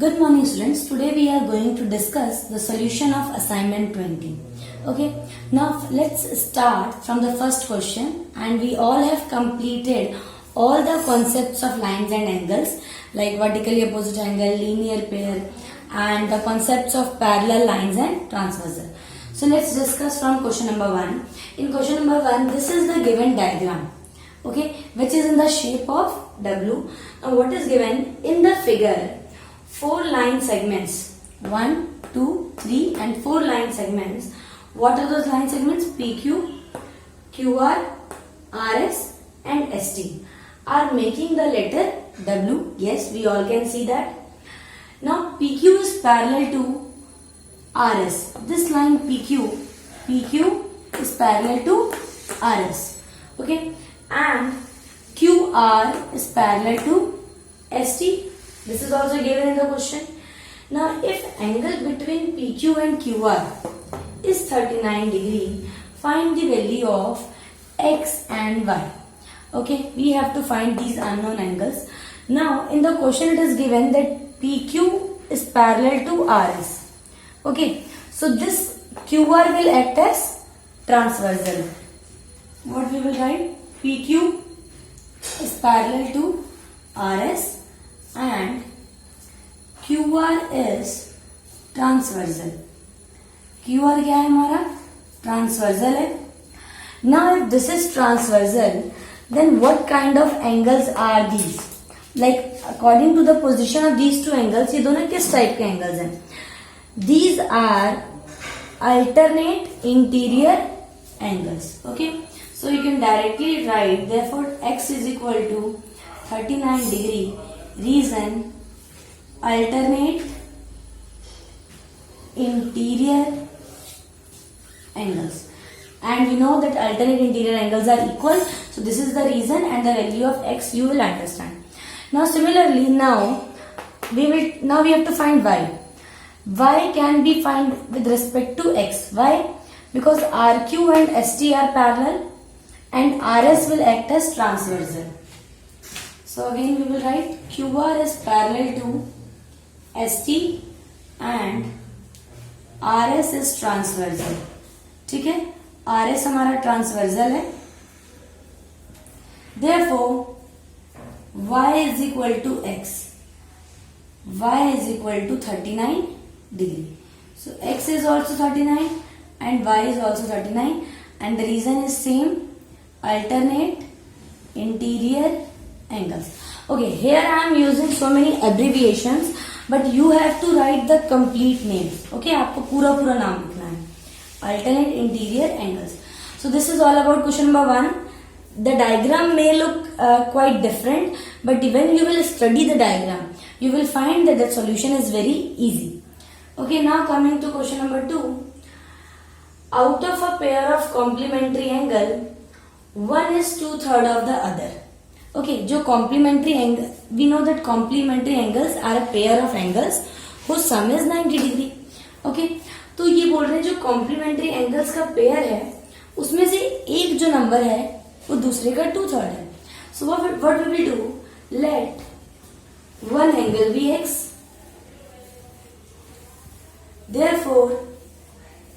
Good morning students. Today we are going to discuss the solution of assignment 20. Okay. Now let's start from the first question, and we all have completed all the concepts of lines and angles like vertically opposite angle, linear pair, and the concepts of parallel lines and transversal. So let's discuss from question number 1. In question number 1, this is the given diagram, okay, which is in the shape of W. Now what is given in the figure? 4 line segments, 1, 2, 3 and 4 line segments. What are those line segments? PQ, QR, RS and ST are making the letter W. Yes, we all can see that. Now PQ is parallel to RS. This line PQ is parallel to RS. Okay, and QR is parallel to ST. This is also given in the question. Now if angle between PQ and QR is 39 degree, find the value of X and Y. Okay, we have to find these unknown angles. Now in the question it is given that PQ is parallel to RS. Okay, so this QR will act as transversal. What we will write? PQ is parallel to RS and QR is transversal. QR क्या है हमारा? Transversal है. Now if this is transversal, then what kind of angles are these? Like according to the position of these two angles, ये दोनों किस type के angles हैं? These are alternate interior angles. Okay, so you can directly write, therefore X is equal to 39 degree. Reason, alternate interior angles, and we know that alternate interior angles are equal, so this is the reason, and the value of X you will understand. Now similarly, now we have to find Y. Y can be found with respect to X. Why? Because RQ and ST are parallel and RS will act as transversal. So again we will write QR is parallel to ST and RS is transversal. ठीक है, RS हमारा transversal है. Therefore Y is equal to X. Y is equal to 39 degree. So X is also 39 and Y is also 39, and the reason is same, alternate interior angles. Okay, here I am using so many abbreviations, but you have to write the complete names. Okay, आपको पूरा नाम लिखना है. Alternate interior angles. So this is all about question number 1. The diagram may look quite different, but when you will study the diagram, you will find that the solution is very easy. Okay, now coming to question number 2. Out of a pair of complementary angle, one is 2/3 of the other. Okay, जो complementary angle, we know that complementary angles are a pair of angles whose sum is 90 degree. Okay, तो ये बोल रहे हैं जो complementary angles का pair है, उसमें से एक जो number है वो दूसरे का 2/3 है. So what we will do? Let one angle be X. Therefore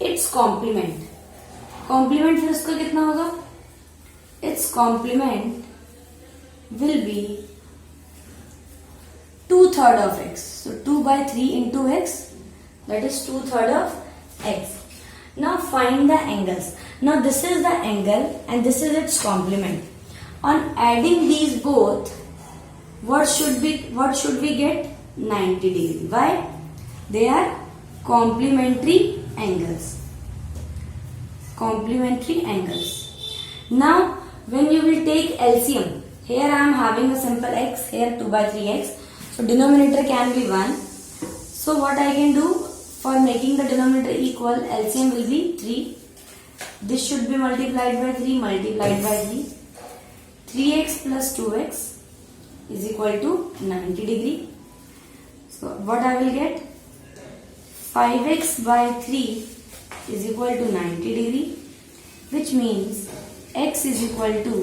its complement फिर उसका कितना होगा? Its complement will be 2/3 of X. So 2/3 into X, that is 2/3 of X. Now find the angles. Now this is the angle and this is its complement. On adding these both, what should we get? 90 degree. Why? They are complementary angles. Complementary angles. Now when you will take LCM, here I am having a simple X, here 2/3X. So denominator can be 1. So what I can do for making the denominator equal, LCM will be 3. This should be multiplied by 3, multiplied by 3. 3x plus 2x is equal to 90 degree. So what I will get? 5x by 3 is equal to 90 degree, which means x is equal to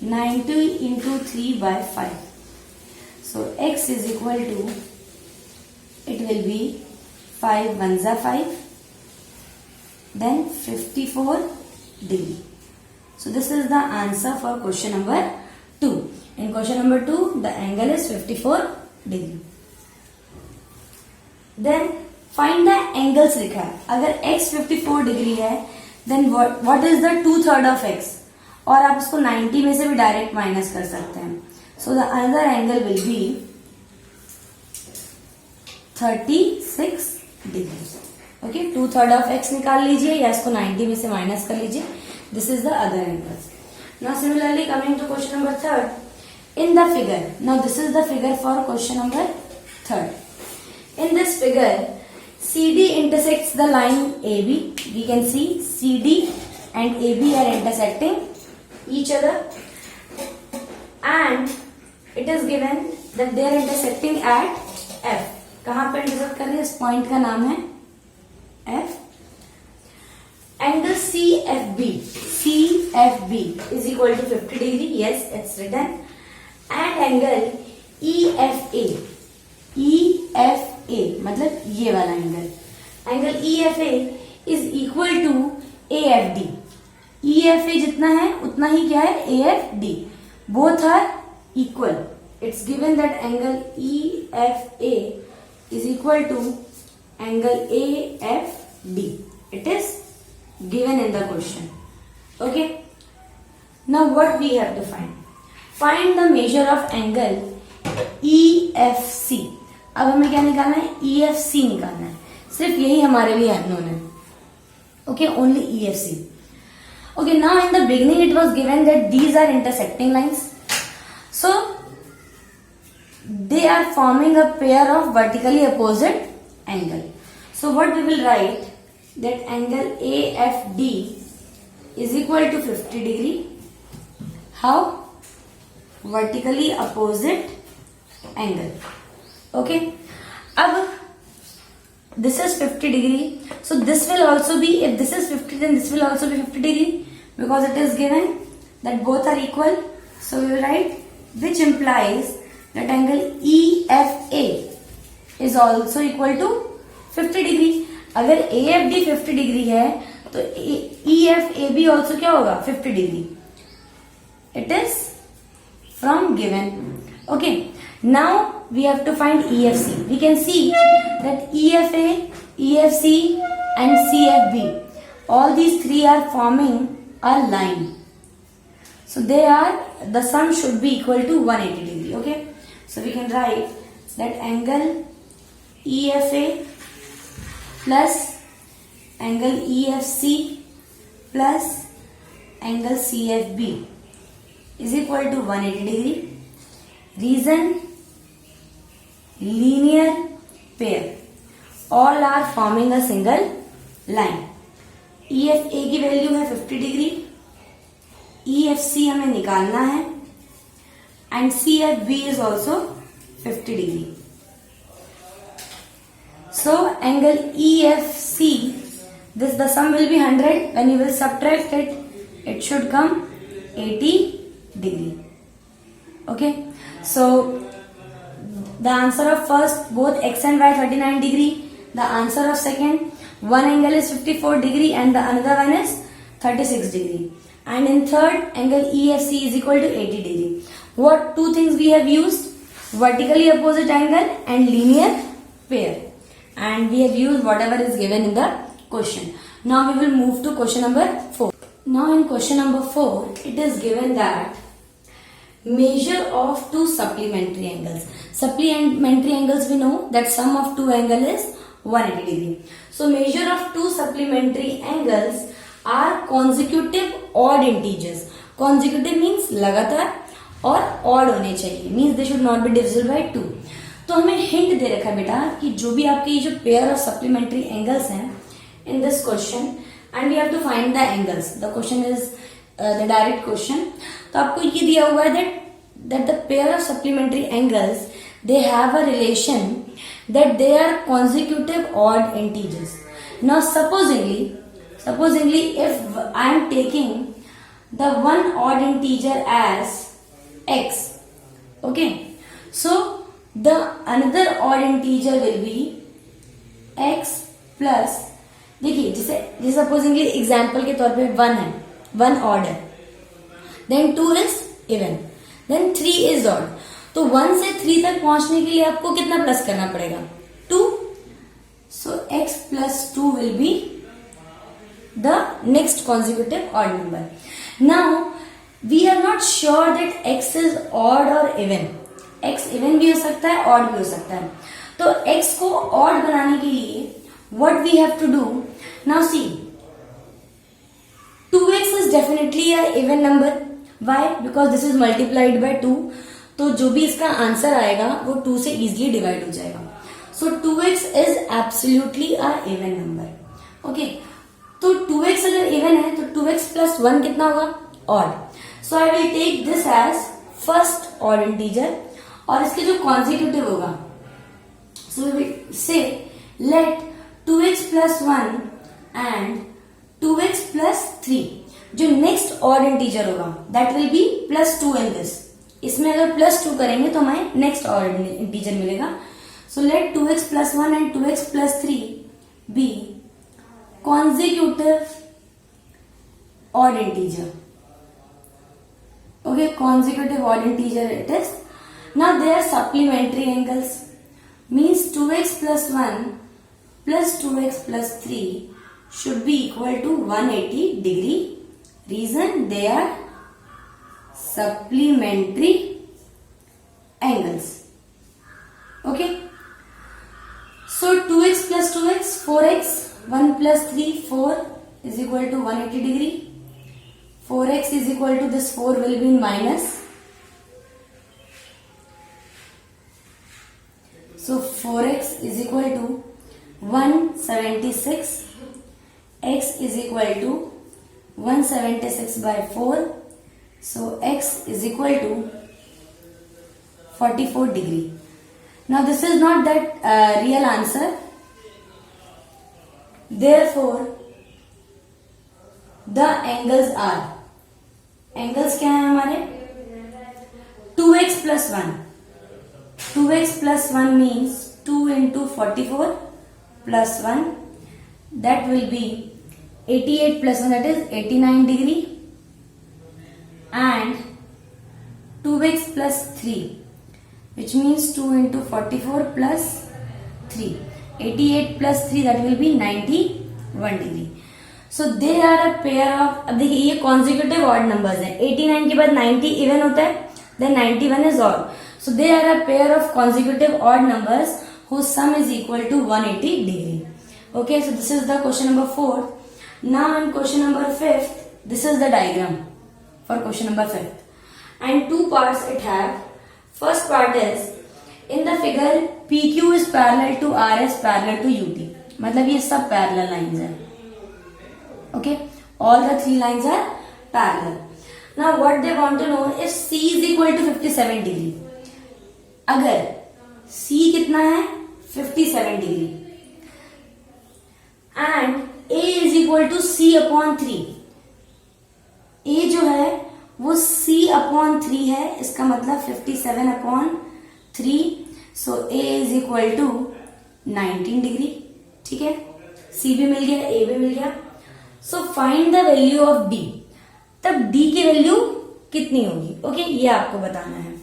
90 into 3 by 5. So x is equal to will be 5 ones are 5, then 54 degree. So this is the answer for question number 2. In question number 2, the angle is 54 degree. Then find the angles लिखा है. अगर x 54 degree है, then what is the 2/3 of x? और आप इसको 90 में से भी डायरेक्ट माइनस कर सकते हैं. So the another angle will be 36 degrees. Okay, 2/3 of x निकाल लीजिए या इसको 90 में से माइनस कर लीजिए. This is the other angles. Now similarly coming to question number 3. In the figure, now this is the figure for question number 3. In this figure, CD intersects the line AB. We can see CD and AB are intersecting each other, and it is given that they are intersecting at F. कहाँ पे intersect कर रहे हैं? इस point का नाम है F. Angle CFB is equal to 50 degree. Yes, it's written. And angle EFA मतलब ये वाला angle EFA is equal to AFD. EFA जितना है उतना ही क्या है? AFD. Both are equal. It's given that angle EFA is equal to angle AFD. It is given in the question. Okay. Now what we have to find? Find the measure of angle EFC. अब हमें क्या निकालना है? EFC निकालना है. सिर्फ यही हमारे लिए अननोन है. Okay, only EFC. Okay, now in the beginning it was given that these are intersecting lines. So they are forming a pair of vertically opposite angle. So what we will write? That angle AFD is equal to 50 degree. How? Vertically opposite angle. Okay. अब this is 50 degree. So this will also be, if this is 50, then this will also be 50 degree because it is given that both are equal. So we will write, which implies that angle EFA is also equal to 50 degree. अगर AFD 50 degree है तो EFAB also क्या होगा? 50 degree. It is from given. Okay. Now we have to find EFC. We can see that EFA, EFC and CFB, all these three are forming a line. So they are, the sum should be equal to 180 degree. Okay. So we can write that angle EFA plus angle EFC plus angle CFB is equal to 180 degree. Reason? Linear pair. All are forming a single line. EFA की value है 50 degree. EFC हमें निकालना है and CFB is also 50 degree. So angle EFC, this the sum will be 100. When you will subtract it, it should come 80 degree. Okay. So the answer of first, both x and y 39 degree. The answer of second, one angle is 54 degree and the another one is 36 degree. And in third, angle EFC is equal to 80 degree. What two things we have used? Vertically opposite angle and linear pair. And we have used whatever is given in the question. Now we will move to question number 4. Now in question number 4, it is given that measure of two supplementary angles. Supplementary angles, we know that sum of two angle is 180 degree. So measure of two supplementary angles are consecutive odd integers. Consecutive means लगातार और odd होने चाहिए, means they should not be divisible by 2. तो हमें hint दे रखा है बेटा कि जो भी आपके ये जो पेयर ऑफ सप्लीमेंट्री एंगल्स हैं in this question and we have to find the angles. The question is the direct question. तो आपको ये दिया हुआ है that the pair of supplementary angles, they have a relation that they are consecutive odd integers. Now supposingly if I am taking the one odd integer as x, okay, so the another odd integer will be x plus, देखिए जैसे supposedly example के तौर पे 1 है, 1 odd है, then 2 is even, then 3 is odd. तो 1 से 3 तक पहुंचने के लिए आपको कितना प्लस करना पड़ेगा? 2। So x plus 2 will be the next consecutive odd number. Now we are not sure that x is odd और इवन। x इवन भी हो सकता है, ऑड भी हो सकता है। तो x को ऑड बनाने के लिए what we have to do? Now see, 2x is definitely a even number. Why? Because this is multiplied by 2. तो जो भी इसका आंसर आएगा वो 2 से easily डिवाइड हो जाएगा. So 2x is absolutely a even number. Okay. तो 2x अगर even है तो 2x plus 1 कितना होगा? Odd. So I will take this as first odd integer और इसके जो consecutive होगा. So we will say let 2x plus 1 and 2x plus 3 जो नेक्स्ट ऑड इंटीजर होगा that will be plus 2 in this. इसमें अगर प्लस 2 करेंगे तो हमें नेक्स्ट ऑड इंटीजर मिलेगा। So let 2x plus 1 and 2x plus 3 be consecutive odd integer. Okay, consecutive odd integer it is. Now they are supplementary angles, means 2x plus 1 plus 2x plus 3 should be equal to 180 degree. Reason, they are supplementary angles. Okay. So 2x plus 2x, 4x, 1 plus 3, 4 is equal to 180 degree. 4x is equal to this 4 will be in minus. So 4x is equal to 176, x is equal to 176 by 4, so x is equal to 44 degree. Now this is not that real answer, therefore the angles are, angles क्या है हमारे? 2x plus 1, 2x plus 1 means 2 into 44 plus 1, that will be 88 plus 1, that is 89 degree, and 2x plus 3 which means 2 into 44 plus 3, 88 plus 3 that will be 91 degree. So they are a pair of, अब देखिए ये consecutive odd numbers हैं, 89 के बाद 90 even होता है, then 91 is odd. So they are a pair of consecutive odd numbers whose sum is equal to 180 degree. Okay, so this is the question number 4. Now in question number 5, this is the diagram for question number 5. And two parts it have. First part is, in the figure PQ is parallel to RS parallel to UT. मतलब ये सब parallel lines हैं. Okay, all the three lines are parallel. Now what they want to know is C is equal to 57 degree. अगर C कितना है? 57 degree and A is equal to C upon 3. A जो है वो C upon 3 है, इसका मतलब 57 upon 3. So A is equal to 19 degree. ठीक है, C भी मिल गया, A भी मिल गया. So find the value of D. तब D की वैल्यू कितनी होगी? ओके, ये आपको बताना है.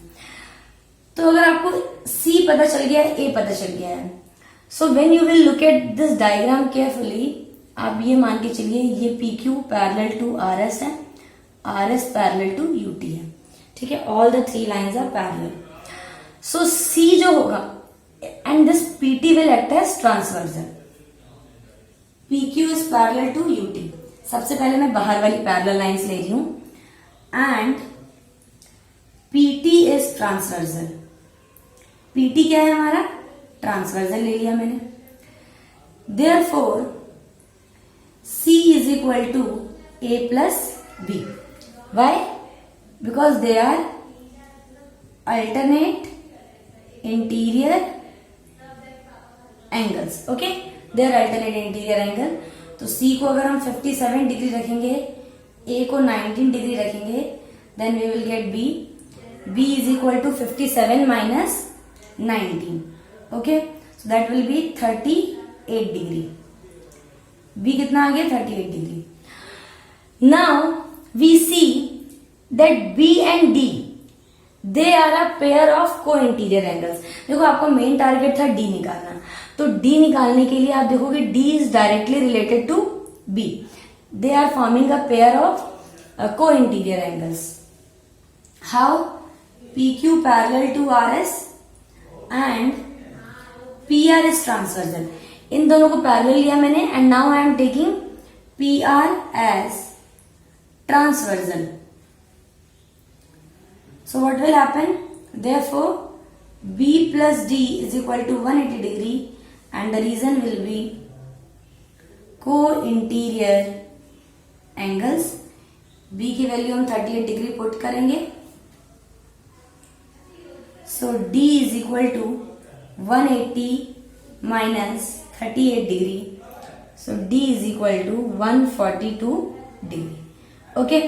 तो अगर आपको C पता चल गया है, A पता चल गया है, so when you will look at this diagram carefully, आप ये मान के चलिए ये PQ पैरेलल टू RS है, RS पैरेलल टू UT है. ठीक है, all the three lines are parallel. So C जो होगा and this PT will act as transversal. PQ is parallel to UT. सबसे पहले मैं बाहर वाली पैरेलल लाइंस ले रही हूं and PT is transversal. PT क्या है हमारा? ट्रांसवर्सल ले लिया मैंने. Therefore C is equal to A plus B. Why? Because they are alternate interior angles. Okay, they are alternate interior angle. तो C को अगर हम 57 डिग्री रखेंगे, A को 19 डिग्री रखेंगे, then we will get B. B is equal to 57 minus 19. Okay, so that will be 30 38 degree. B कितना आ गया 38 degree. Now we see that B and D they are a pair of co interior angles. देखो आपका main target था D निकालना, तो D निकालने के लिए आप देखोगे D is directly related to B, they are forming a pair of co interior angles. How? P Q parallel to R S and P R is transversal. इन दोनों को पैरेलल लिया मैंने and now I am taking P R as transversal. So what will happen? Therefore, B plus D is equal to 180 degree and the reason will be co-interior angles. B की value हम 38 degree put करेंगे। So D is equal to 180 minus 38 degree. So D is equal to 142 degree. Okay.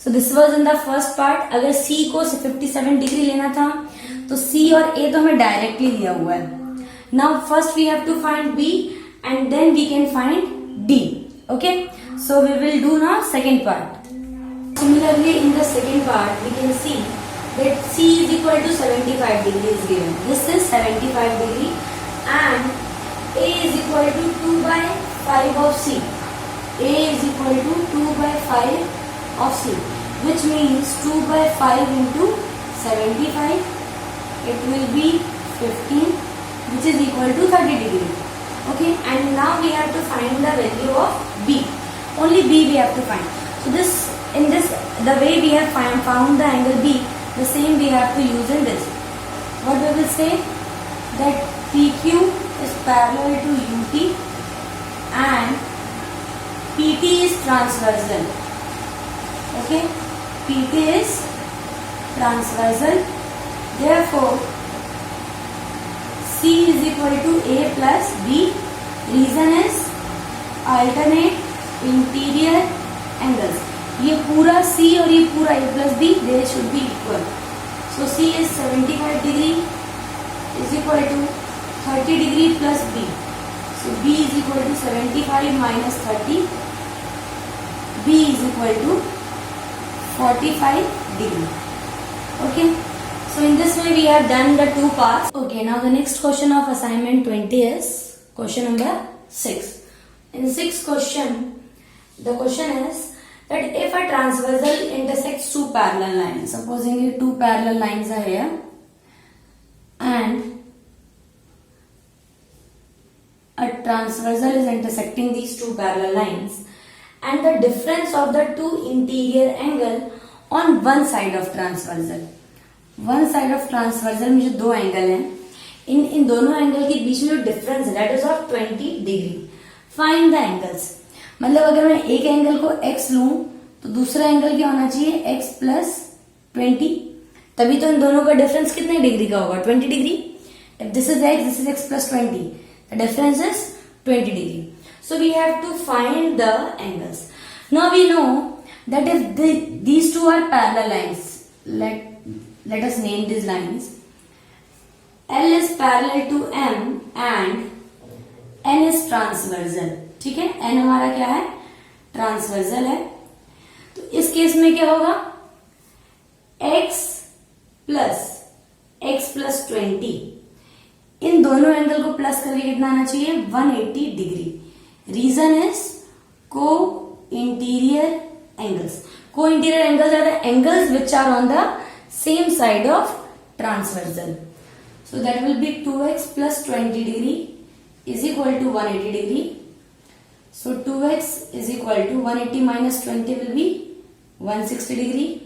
So this was in the first part. अगर C को 57 degree लेना था तो C और A तो हमें डायरेक्टली दिया हुआ है। Now first we have to find B and then we can find D. Okay. So we will do now second part. Similarly in the second part we can see that C is equal to 75 degree is given. This is 75 degree and A is equal to 2 by 5 of C. A is equal to 2 by 5 of C, which means 2 by 5 into 75, it will be 15, which is equal to 30 degree. Okay, and now we have to find the value of B. Only B we have to find. So the way we have found the angle B, the same we have to use in this. What we will say? That PQ is parallel to UT and PT is transversal. Okay, PT is transversal. Therefore, C is equal to A plus B. Reason is alternate interior angles. ये पूरा C और ये पूरा A plus B, they should be equal. So C is 75 degree is equal to 30 degree plus B. So B is equal to 75 minus 30. B is equal to 45 degree. Okay. So in this way we have done the two parts. Okay. Now the next question of assignment 20 is question number 6. In 6th question, the question is that if a transversal intersects two parallel lines, supposing two parallel lines are here and a transversal is intersecting these two parallel lines and the difference of the two interior angle on one side of transversal. One side of transversal में जो दो angle हैं, इन दोनों angle के बीच में जो difference है that is of 20 degree. Find the angles. मतलब अगर मैं एक एंगल को x लूं तो दूसरा एंगल क्या होना चाहिए x plus 20. तभी तो इन दोनों का डिफरेंस कितने डिग्री का होगा 20 degree. If this is x plus 20, the difference is 20 degree. So we have to find the angles. Now we know that if these two are parallel lines, let us name these lines. L is parallel to M and N is transversal. ठीक है, N हमारा क्या है transversal है. तो इस case में क्या होगा x plus 20. इन दोनों एंगल को प्लस करके कितना आना चाहिए 180 degree. Reason is co-interior angles. Co-interior angles are the angles which are on the same side of transversal. So that will be 2x plus 20 degree is equal to 180 degree. So 2x is equal to 180 minus 20 will be 160 degree.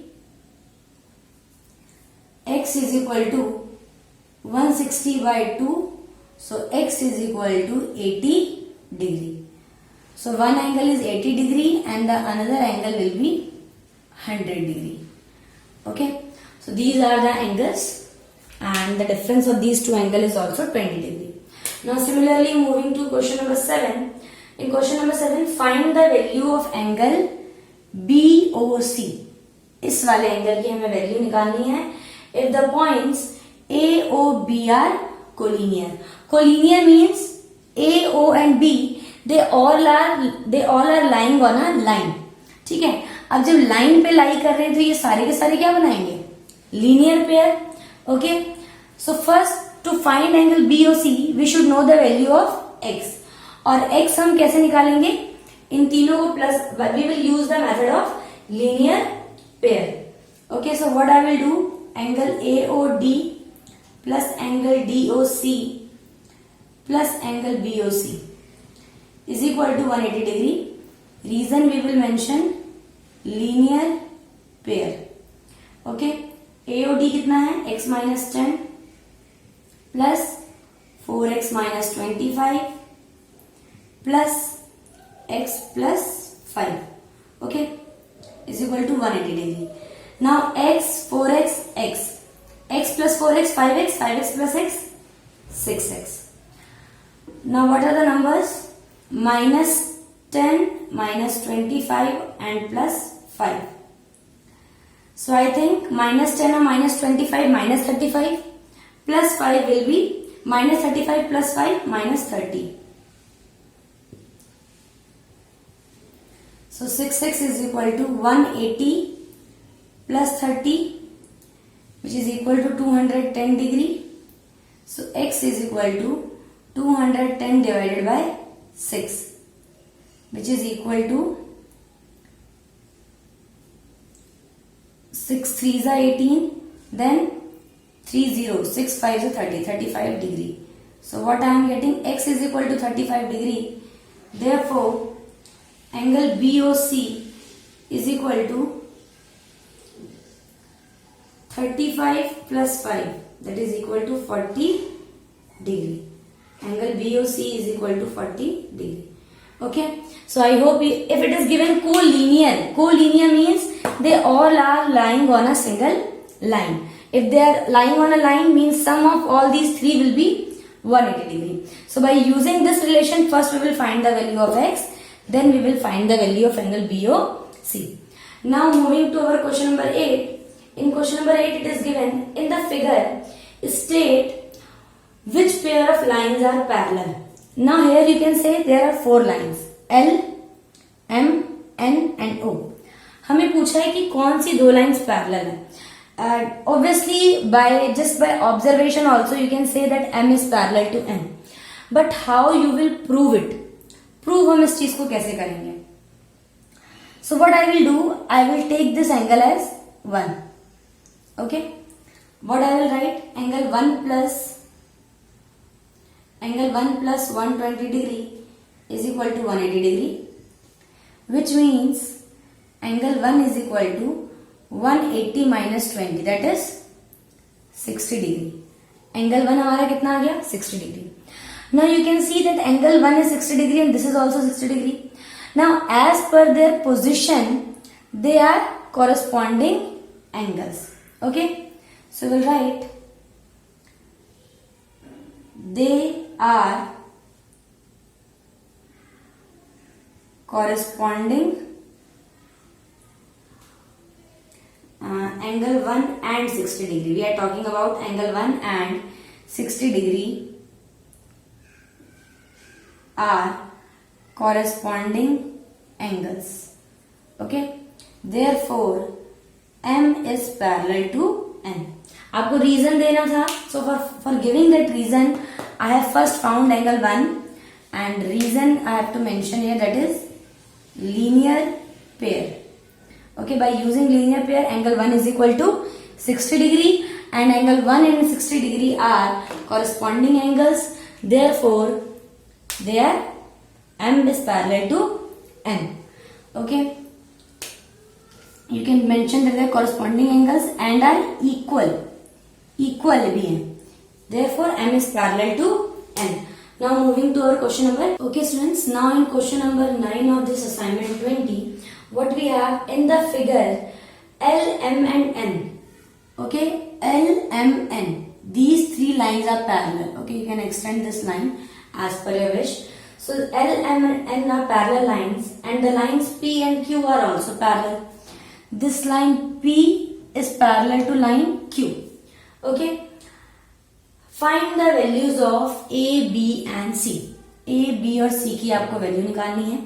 X is equal to 160 by 2. So x is equal to 80 degree. So one angle is 80 degree and the another angle will be 100 degree. Okay. So these are the angles and the difference of these two angles is also 20 degree. Now similarly moving to question number 7. In question number 7, find the value of angle BOC. इस वाले angle की हमें value निकालनी है. If the points A, O, B are collinear. Collinear means A, O and and B, they all are lying on a line. ठीक है, अब जब लाइन पे लाई कर रहे हैं तो ये सारे के सारे क्या बनाएंगे, linear pair. Okay, so first to find angle BOC we should know the value of x. और x हम कैसे निकालेंगे, इन तीनों को plus, we will use the method of linear pair. Okay, so what I will do, angle AOD plus angle DOC plus angle BOC is equal to 180 degree. Reason we will mention linear pair. Okay, AOD कितना है, x minus 10 plus 4x minus 25 plus x plus 5. Okay, is equal to 180 degree. Now x, 4x, x plus 4x, 5x, 5x plus x, 6x. Now what are the numbers, minus 10, minus 25 and plus 5. So I think minus 10 or minus 25 minus 35 plus 5 will be minus 35 plus 5 minus 30. So 6x is equal to 180 plus 30 which is equal to 210 degree. So x is equal to 210 divided by 6 which is equal to 6 3s are 18, then 3 0, 6 5s are 30, 35 degree. So what I am getting, x is equal to 35 degree. Therefore angle BOC is equal to 35 plus 5, that is equal to 40 degree. Angle BOC is equal to 40 degree. Okay, so I hope if it is given collinear means they all are lying on a single line. If they are lying on a line means sum of all these three will be 180 degree. So by using this relation, first we will find the value of x, then we will find the value of angle BOC. Now moving to our question number 8. In question number 8 it is given in the figure, state which pair of lines are parallel. Now here you can say there are 4 lines, L, M, N and O. हमें पूछा है कि कौन सी 2 lines parallel है. Obviously by observation also you can say that M is parallel to N. But how you will prove it? Prove हम इस चीज को कैसे करेंगे? So what I will do, I will take this angle as 1. Okay, what I will write, angle 1 plus 120 degree is equal to 180 degree, which means angle 1 is equal to 180 minus 20, that is 60 degree. Angle 1 हमारा कितना आ गया, 60 degree. Now you can see that angle 1 is 60 degree and this is also 60 degree. Now as per their position they are corresponding angles. Okay, so we'll write they are corresponding angle 1 and 60 degree. We are talking about angle 1 and 60 degree are corresponding angles. Okay, therefore M is parallel to N. आपको reason देना था, so for giving that reason I have first found angle 1 and reason I have to mention here, that is linear pair. Okay, by using linear pair angle 1 is equal to 60 degree and angle 1 and 60 degree are corresponding angles, therefore their M is parallel to N. Okay, you can mention that they are corresponding angles and are equal भी हैं, therefore M is parallel to N. Now moving to our question number. Okay students, now in question number 9 of this assignment 20, what we have in the figure, L, M and N. Okay, L, M, N, these 3 lines are parallel. Okay, you can extend this line as per your wish. So L, M and N are parallel lines and the lines P and Q are also parallel. This line P is parallel to line Q. Okay, find the values of A, B and C. A B और C की आपको value निकालनी है।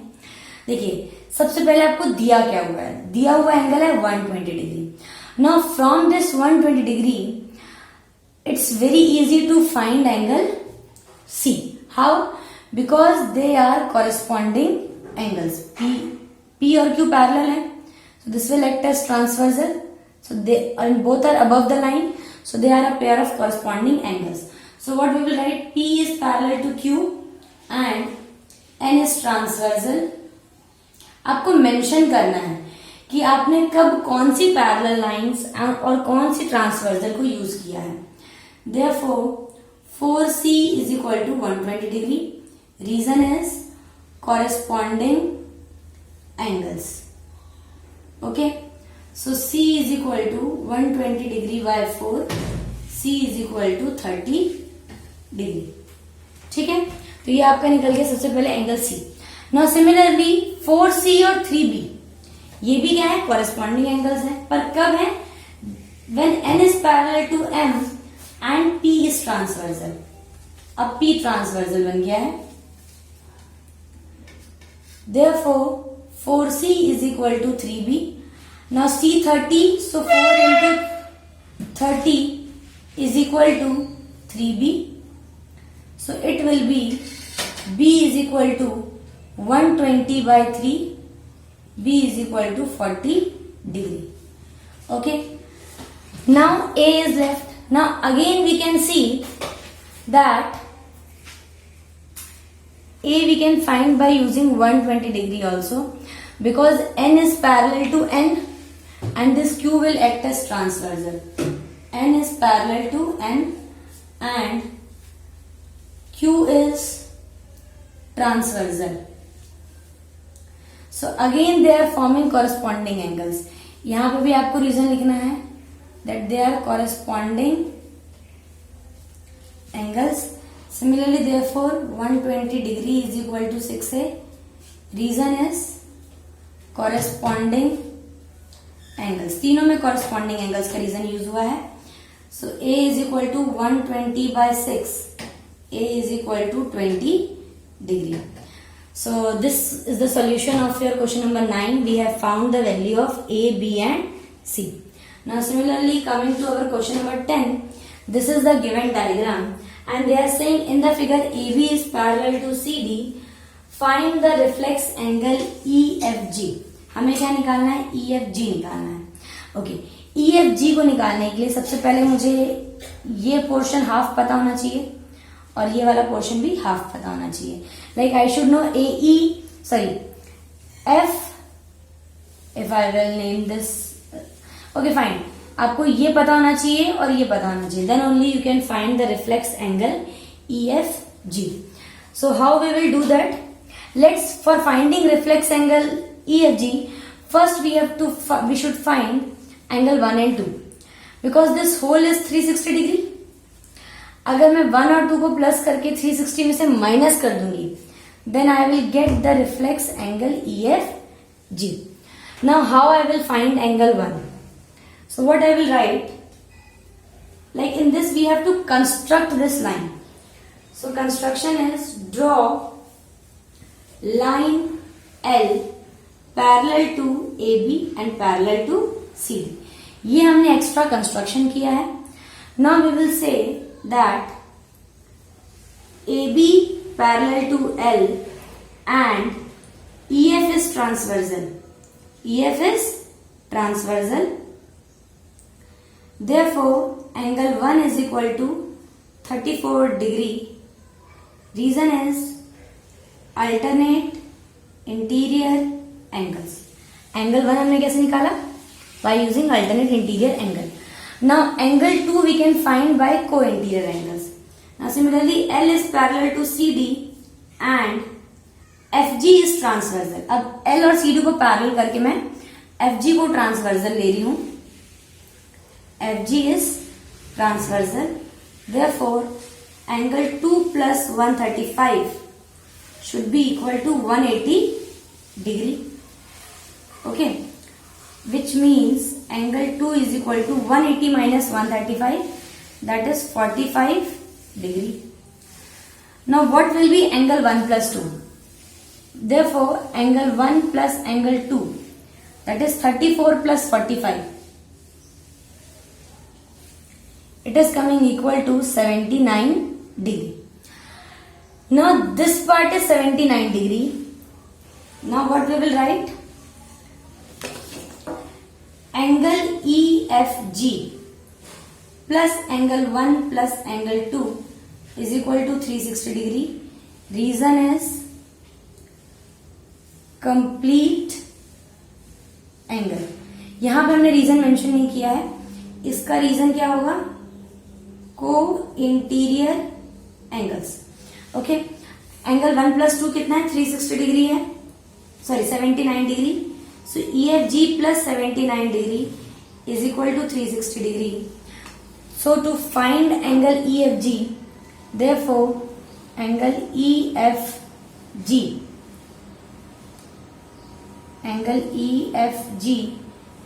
देखिए सबसे पहले आपको दिया क्या हुआ है, दिया हुआ एंगल है 120 degree. Now from this 120 degree it's very easy to find angle C. How? Because they are corresponding angles, P और Q पैरेलल है, so this will act as transversal, so they and both are above the line, so they are a pair of corresponding angles. So what we will write, P is parallel to Q and N is transversal. आपको mention करना है कि आपने कब कौन C parallel lines और कौन सी transversal को यूज किया है। Therefore 4C is equal to 120 degree. Reason is corresponding angles. Okay, so C is equal to 120 degree by 4, C is equal to 30 degree. ठीक है, तो ये आपका निकल गया सबसे पहले angle C. Now similarly 4C और 3B ये भी क्या है, कॉरेस्पॉन्डिंग एंगल्स है, पर कब है, when N is parallel to M and P is transversal. अब P ट्रांसवर्सल बन गया है, therefore 4C is equal to 3B. Now C 30, so 4 into 30 is equal to 3B. So it will be B is equal to 120 by 3. B is equal to 40 degree. Okay. Now A is left. Now again we can see that A we can find by using 120 degree also, because N is parallel to N and this Q will act as transversal. N is parallel to N and Q is transversal. So again they are forming corresponding angles. यहाँ पे भी आपको reason लिखना है that they are corresponding angles. Similarly, therefore 120 degree is equal to 6A. Reason is corresponding angles. तीनों में corresponding angles का reason use हुआ है. So A is equal to 120 by 6. A is equal to 20 degree. So this is the solution of your question number 9. We have found the value of A, B and C. Now similarly coming to our question number 10. This is the given diagram. And they are saying in the figure AB is parallel to CD. Find the reflex angle EFG. हमें क्या निकालना है, EFG निकालना है. Okay, EFG को निकालने के लिए सबसे पहले मुझे ये पोर्शन हाफ पता होना चाहिए और ये वाला पोर्शन भी हाफ पता होना चाहिए. Like I should know F if I will name this. Okay, fine. आपको ये पता होना चाहिए और ये पता होना चाहिए. Then only you can find the reflex angle EFG. So how we will do that? Let's, for finding reflex angle EFG, first we should find angle 1 and 2, because this whole is 360 degree. अगर मैं 1 और 2 को plus करके 360 में से minus कर दूंगी, then I will get the reflex angle EFG. Now how I will find angle 1? So what I will write, like in this we have to construct this line. So construction is draw line L parallel to AB and parallel to CD. ये हमने extra construction किया है. Now we will say that AB parallel to L and EF is transversal. EF is transversal. Therefore, angle 1 is equal to 34 degree. Reason is alternate interior angles. Angle 1 हमने कैसे निकाला? By using alternate interior angle. Now, angle 2 we can find by co-interior angles. Now, similarly, L is parallel to CD and FG is transversal. अब L और CD को parallel करके मैं FG को transversal ले रही हूँ. FG is transversal. Therefore, angle 2 plus 135 should be equal to 180 degree. Okay, which means angle 2 is equal to 180 minus 135, that is 45 degree. Now what will be angle 1 plus 2? Therefore, angle 1 plus angle 2, that is 34 plus 45. It is coming equal to 79 degree. Now this part is 79 degree. Now what we will write? Angle EFG plus angle 1 plus angle 2 is equal to 360 degree. Reason is complete angle. यहां पे हमने reason mention नहीं किया है. इसका reason क्या होगा? Co interior angles. Okay, angle 1 plus 2 कितना है? 360 डिग्री है, sorry 79 degree. So EFG plus 79 degree is equal to 360 degree. So to find angle EFG, therefore angle EFG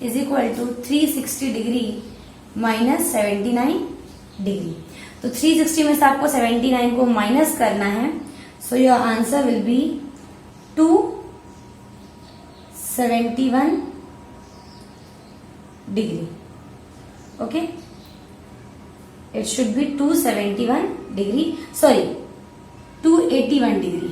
is equal to 360 degree minus 79 degree. तो 360 में से आपको 79 को minus करना है. So your answer will be 271 degree. Okay, it should be 271 degree, sorry 281 degree.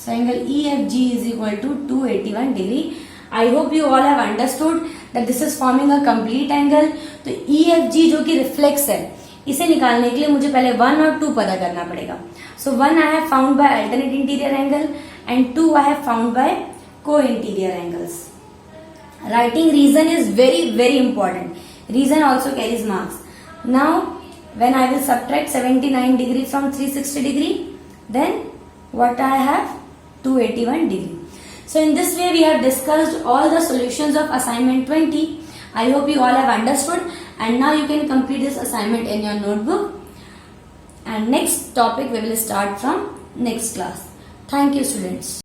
So angle EFG is equal to 281 degree. I hope you all have understood that this is forming a complete angle. तो EFG जो कि reflex है, इसे निकालने के लिए मुझे पहले 1 और 2 पता करना पड़ेगा. So 1 I have found by alternate interior angle and 2 I have found by co-interior angles. Writing reason is very very important. Reason also carries marks. Now when I will subtract 79 degree from 360 degree, then what I have? 281 degree. So in this way we have discussed all the solutions of assignment 20. I hope you all have understood, and now you can complete this assignment in your notebook, and next topic we will start from next class. Thank you students.